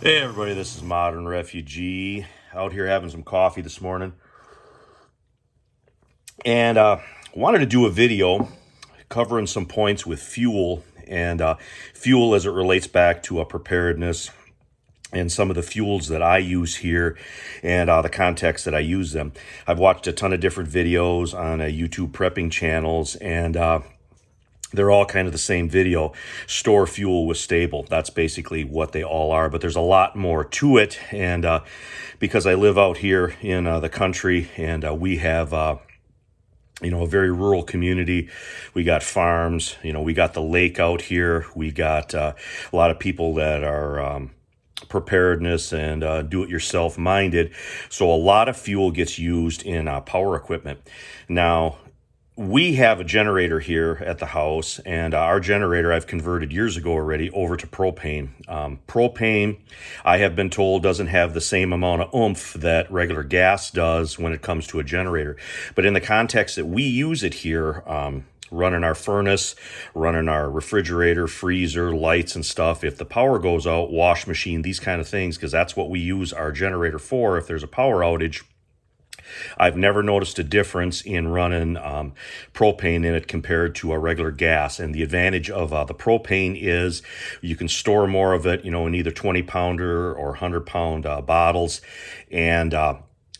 Hey everybody, this is Modern Refugee out here having some coffee this morning, and wanted to do a video covering some points with fuel and fuel as it relates back to preparedness and some of the fuels that I use here and the context that I use them. I've watched a ton of different videos on YouTube prepping channels, and they're all kind of the same video. Store fuel with stable. That's basically what they all are, but there's a lot more to it. And because I live out here in the country, and we have a very rural community. We got farms, we got the lake out here. We got a lot of people that are preparedness and do-it-yourself minded. So a lot of fuel gets used in power equipment. Now, we have a generator here at the house, and our generator I've converted years ago already over to propane. Propane, I have been told, doesn't have the same amount of oomph that regular gas does when it comes to a generator. But in the context that we use it here, running our furnace, running our refrigerator, freezer, lights and stuff, if the power goes out, wash machine, these kind of things, because that's what we use our generator for if there's a power outage, I've never noticed a difference in running propane in it compared to a regular gas. And the advantage of the propane is you can store more of it, in either 20-pounder or 100-pound bottles. And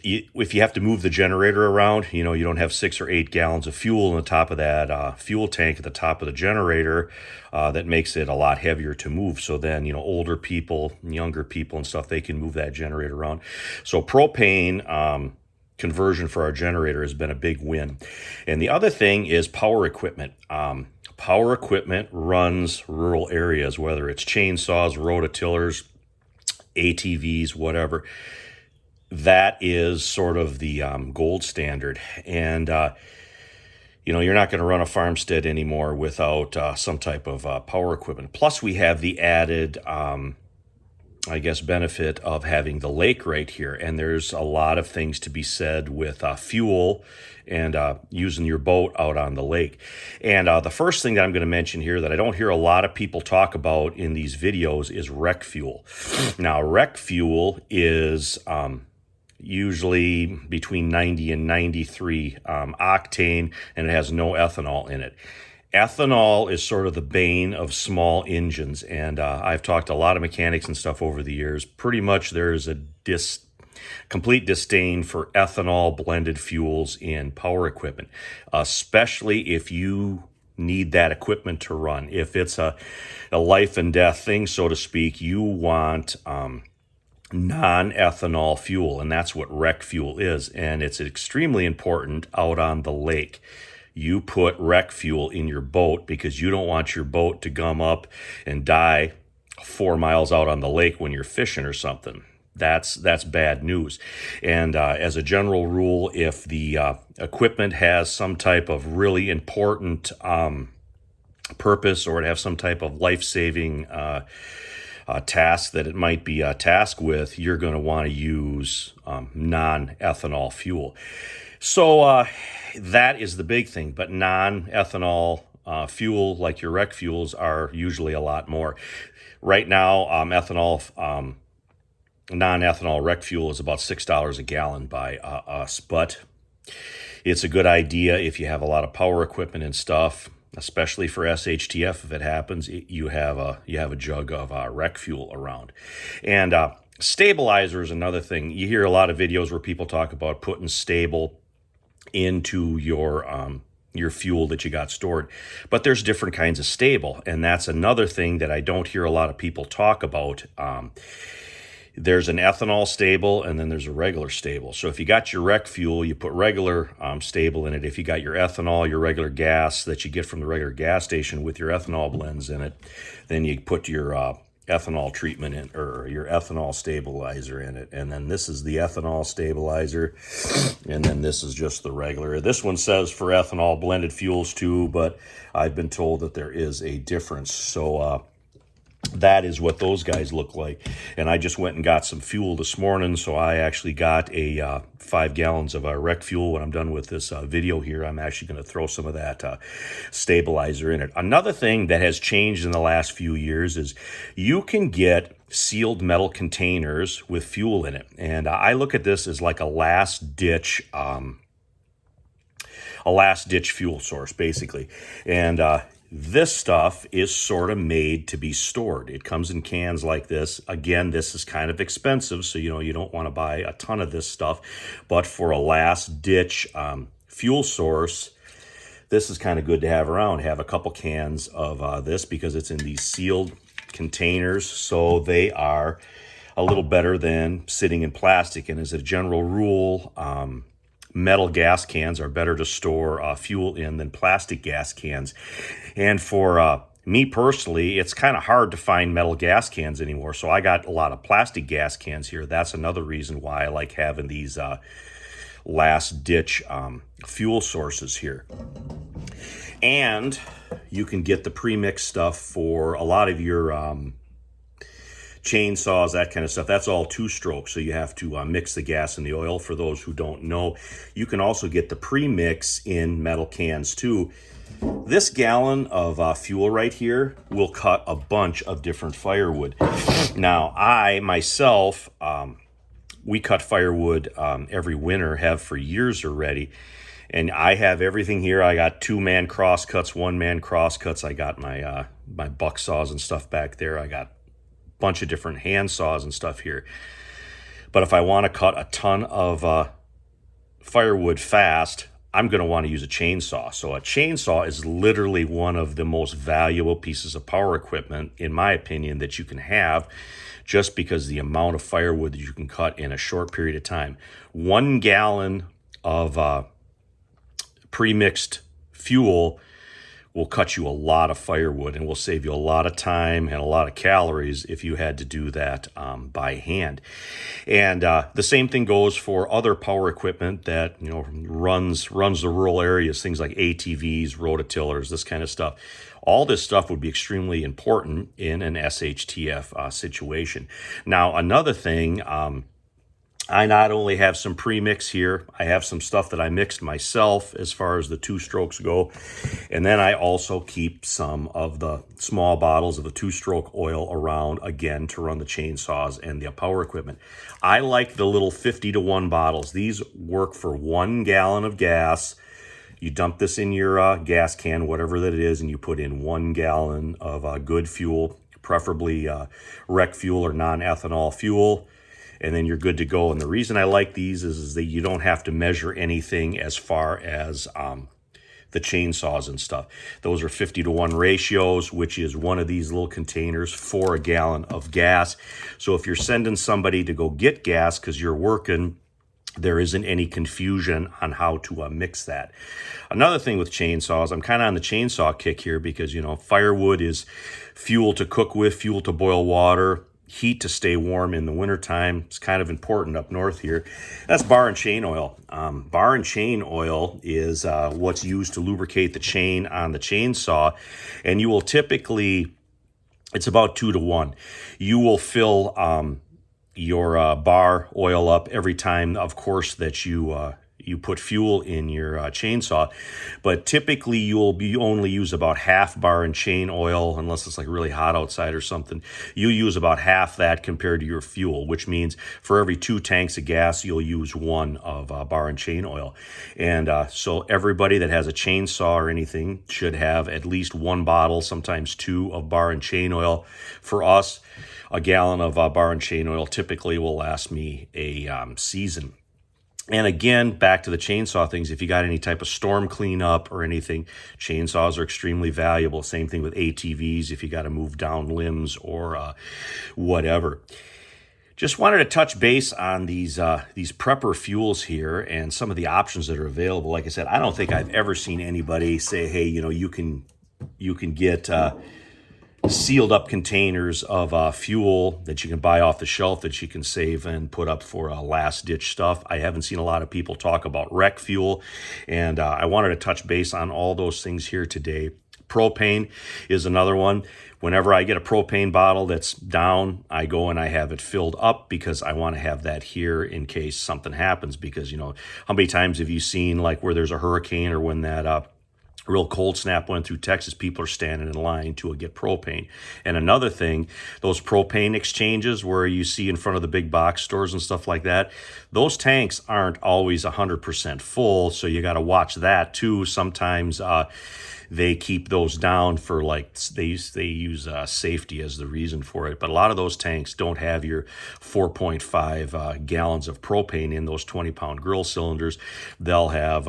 if you have to move the generator around, you don't have 6 or 8 gallons of fuel in the top of that fuel tank at the top of the generator. That makes it a lot heavier to move. So then, older people, younger people and stuff, they can move that generator around. So propane, conversion for our generator has been a big win. And the other thing is power equipment. Power equipment runs rural areas, whether it's chainsaws, rototillers, ATVs, whatever. That is sort of the gold standard. And you're not going to run a farmstead anymore without some type of power equipment. Plus, we have the added benefit of having the lake right here. And there's a lot of things to be said with fuel and using your boat out on the lake. And the first thing that I'm going to mention here that I don't hear a lot of people talk about in these videos is rec fuel. Now, rec fuel is usually between 90 and 93 octane, and it has no ethanol in it. Ethanol is sort of the bane of small engines, and I've talked to a lot of mechanics and stuff over the years. Pretty much there's a complete disdain for ethanol blended fuels in power equipment, especially if you need that equipment to run. If it's a life and death thing, so to speak, you want non-ethanol fuel, and that's what rec fuel is, and it's extremely important out on the lake. You put rec fuel in your boat because you don't want your boat to gum up and die 4 miles out on the lake when you're fishing or something. That's bad news. And as a general rule, if the equipment has some type of really important purpose, or it has some type of life-saving task that it might be tasked with, you're going to want to use non-ethanol fuel. So that is the big thing. But non-ethanol fuel, like your rec fuels, are usually a lot more. Right now, non-ethanol rec fuel is about $6 a gallon by us. But it's a good idea if you have a lot of power equipment and stuff, especially for SHTF. If it happens, you have a jug of rec fuel around. And stabilizer is another thing. You hear a lot of videos where people talk about putting stable into your fuel that you got stored. But there's different kinds of stable, and that's another thing that I don't hear a lot of people talk about. There's an ethanol stable, and then there's a regular stable. So if you got your rec fuel, you put regular stable in it. If you got your ethanol, your regular gas that you get from the regular gas station with your ethanol blends in it, then you put your ethanol treatment in, or your ethanol stabilizer in it. And then this is the ethanol stabilizer, and then this is just the regular. This one says for ethanol blended fuels too, but I've been told that there is a difference. So That is what those guys look like. And I just went and got some fuel this morning, so I actually got a 5 gallons of rec fuel. When I'm done with this video here, I'm actually going to throw some of that stabilizer in it. Another thing that has changed in the last few years is you can get sealed metal containers with fuel in it. And I look at this as like a last ditch fuel source, basically. And this stuff is sort of made to be stored. It comes in cans like this. Again, this is kind of expensive, so you don't want to buy a ton of this stuff. But for a last ditch fuel source, this is kind of good to have around. Have a couple cans of this because it's in these sealed containers, so they are a little better than sitting in plastic. And as a general rule, metal gas cans are better to store fuel in than plastic gas cans. And for me personally, it's kind of hard to find metal gas cans anymore. So I got a lot of plastic gas cans here. That's another reason why I like having these last ditch fuel sources here. And you can get the pre-mixed stuff for a lot of your chainsaws, that kind of stuff. That's all 2-stroke, so you have to mix the gas and the oil. For those who don't know, you can also get the pre-mix in metal cans too. This gallon of fuel right here will cut a bunch of different firewood. Now, I myself, we cut firewood every winter, have for years already. And I have everything here. I got 2-man cross cuts, 1-man cross cuts. I got my my buck saws and stuff back there. I got bunch of different hand saws and stuff here. But if I want to cut a ton of firewood fast, I'm going to want to use a chainsaw. So a chainsaw is literally one of the most valuable pieces of power equipment, in my opinion, that you can have, just because the amount of firewood that you can cut in a short period of time. 1 gallon of pre-mixed fuel will cut you a lot of firewood and will save you a lot of time and a lot of calories if you had to do that by hand. And the same thing goes for other power equipment that runs the rural areas, things like ATVs, rototillers, this kind of stuff. All this stuff would be extremely important in an SHTF situation. Now, another thing, I not only have some pre-mix here, I have some stuff that I mixed myself as far as the 2 strokes go. And then I also keep some of the small bottles of the 2-stroke oil around, again, to run the chainsaws and the power equipment. I like the little 50-to-1 bottles. These work for 1 gallon of gas. You dump this in your gas can, whatever that it is, and you put in 1 gallon of good fuel, preferably rec fuel or non-ethanol fuel. And then you're good to go. And the reason I like these is that you don't have to measure anything as far as the chainsaws and stuff. Those are 50-to-1 ratios, which is one of these little containers for a gallon of gas. So if you're sending somebody to go get gas because you're working, there isn't any confusion on how to mix that. Another thing with chainsaws, I'm kind of on the chainsaw kick here because, firewood is fuel to cook with, fuel to boil water, heat to stay warm in the wintertime. It's kind of important up north here. That's bar and chain oil. Bar and chain oil is what's used to lubricate the chain on the chainsaw. And you will typically, it's about 2-to-1. You will fill your bar oil up every time, of course, that you put fuel in your chainsaw, but typically you'll only use about half bar and chain oil, unless it's like really hot outside or something. You use about half that compared to your fuel, which means for every 2 tanks of gas, you'll use 1 of bar and chain oil. And so everybody that has a chainsaw or anything should have at least 1 bottle, sometimes 2 of bar and chain oil. For us, a gallon of bar and chain oil typically will last me a season. And again, back to the chainsaw things, if you got any type of storm cleanup or anything, chainsaws are extremely valuable. Same thing with ATVs if you got to move down limbs or whatever. Just wanted to touch base on these prepper fuels here and some of the options that are available. Like I said, I don't think I've ever seen anybody say, hey, you can get sealed up containers of fuel that you can buy off the shelf that you can save and put up for last ditch stuff. I haven't seen a lot of people talk about rec fuel, and I wanted to touch base on all those things here today. Propane is another one. Whenever I get a propane bottle that's down, I go and I have it filled up because I want to have that here in case something happens. Because, you know, how many times have you seen like where there's a hurricane or when that real cold snap went through Texas, people are standing in line to get propane. And another thing, those propane exchanges where you see in front of the big box stores and stuff like that, those tanks aren't always 100% full, so you got to watch that too. Sometimes they keep those down for like they use safety as the reason for it, but a lot of those tanks don't have your 4.5 gallons of propane in those 20-pound grill cylinders. They'll have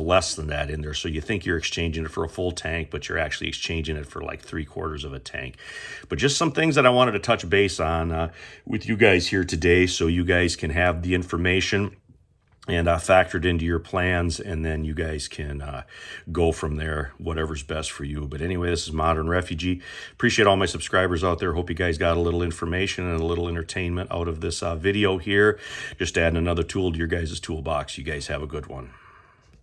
less than that in there, so you think you're exchanging it for a full tank, but you're actually exchanging it for like 3/4 of a tank. But just some things that I wanted to touch base on with you guys here today, so you guys can have the information and factored into your plans, and then you guys can go from there, whatever's best for you. But anyway, this is Modern Refugee. Appreciate all my subscribers out there. Hope you guys got a little information and a little entertainment out of this video here. Just adding another tool to your guys' toolbox. You guys have a good one.